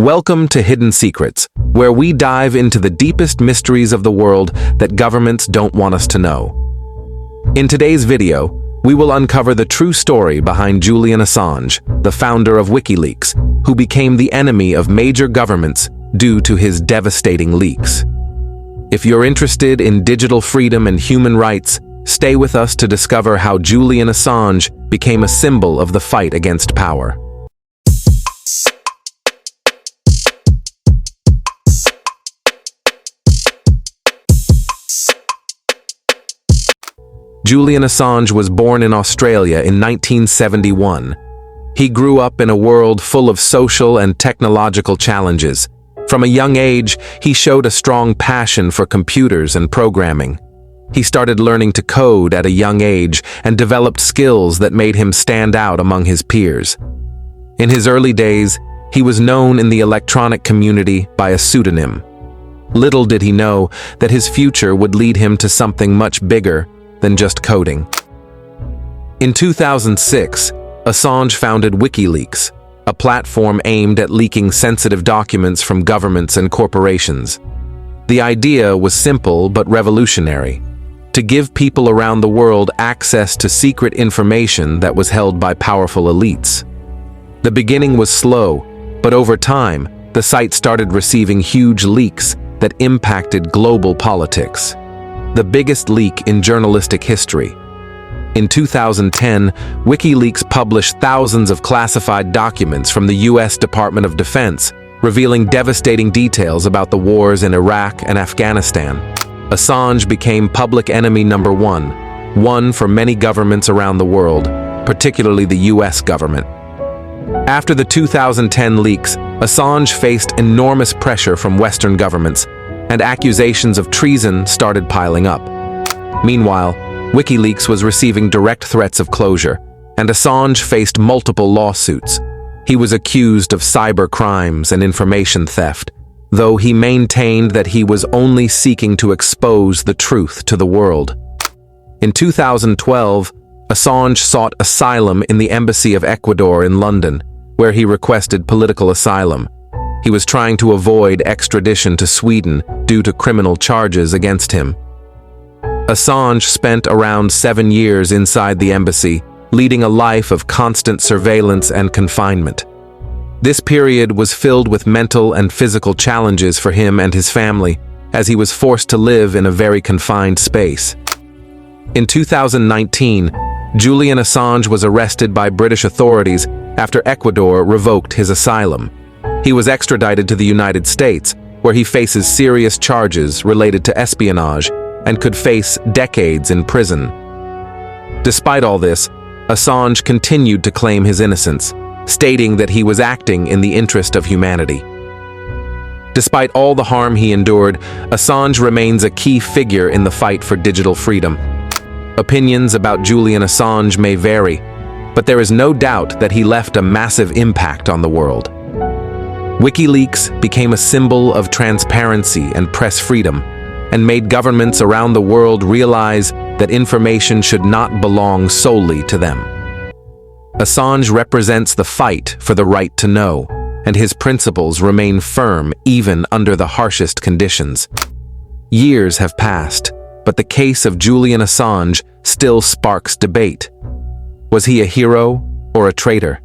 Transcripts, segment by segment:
Welcome to Hidden Secrets, where we dive into the deepest mysteries of the world that governments don't want us to know. In today's video, we will uncover the true story behind Julian Assange, the founder of WikiLeaks, who became the enemy of major governments due to his devastating leaks. If you're interested in digital freedom and human rights, stay with us to discover how Julian Assange became a symbol of the fight against power. Julian Assange was born in Australia in 1971. He grew up in a world full of social and technological challenges. From a young age, he showed a strong passion for computers and programming. He started learning to code at a young age and developed skills that made him stand out among his peers. In his early days, he was known in the electronic community by a pseudonym. Little did he know that his future would lead him to something much bigger than just coding. In 2006, Assange founded WikiLeaks, a platform aimed at leaking sensitive documents from governments and corporations. The idea was simple but revolutionary: to give people around the world access to secret information that was held by powerful elites. The beginning was slow, but over time, the site started receiving huge leaks that impacted global politics. The biggest leak in journalistic history. In 2010, WikiLeaks published thousands of classified documents from the US Department of Defense, revealing devastating details about the wars in Iraq and Afghanistan. Assange became public enemy number one for many governments around the world, particularly the US government. After the 2010 leaks, Assange faced enormous pressure from Western governments, and accusations of treason started piling up. Meanwhile, WikiLeaks was receiving direct threats of closure, and Assange faced multiple lawsuits. He was accused of cyber crimes and information theft, though he maintained that he was only seeking to expose the truth to the world. In 2012, Assange sought asylum in the Embassy of Ecuador in London, where he requested political asylum. He was trying to avoid extradition to Sweden due to criminal charges against him. Assange spent around 7 years inside the embassy, leading a life of constant surveillance and confinement. This period was filled with mental and physical challenges for him and his family, as he was forced to live in a very confined space. In 2019, Julian Assange was arrested by British authorities after Ecuador revoked his asylum. He was extradited to the United States, where he faces serious charges related to espionage and could face decades in prison. Despite all this, Assange continued to claim his innocence, stating that he was acting in the interest of humanity. Despite all the harm he endured, Assange remains a key figure in the fight for digital freedom. Opinions about Julian Assange may vary, but there is no doubt that he left a massive impact on the world. WikiLeaks became a symbol of transparency and press freedom, and made governments around the world realize that information should not belong solely to them. Assange represents the fight for the right to know, and his principles remain firm even under the harshest conditions. Years have passed, but the case of Julian Assange still sparks debate. Was he a hero or a traitor?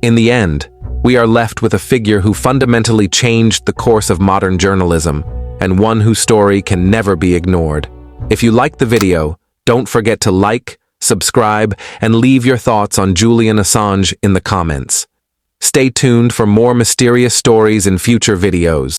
In the end, we are left with a figure who fundamentally changed the course of modern journalism, and one whose story can never be ignored. If you liked the video, don't forget to like, subscribe, and leave your thoughts on Julian Assange in the comments. Stay tuned for more mysterious stories in future videos.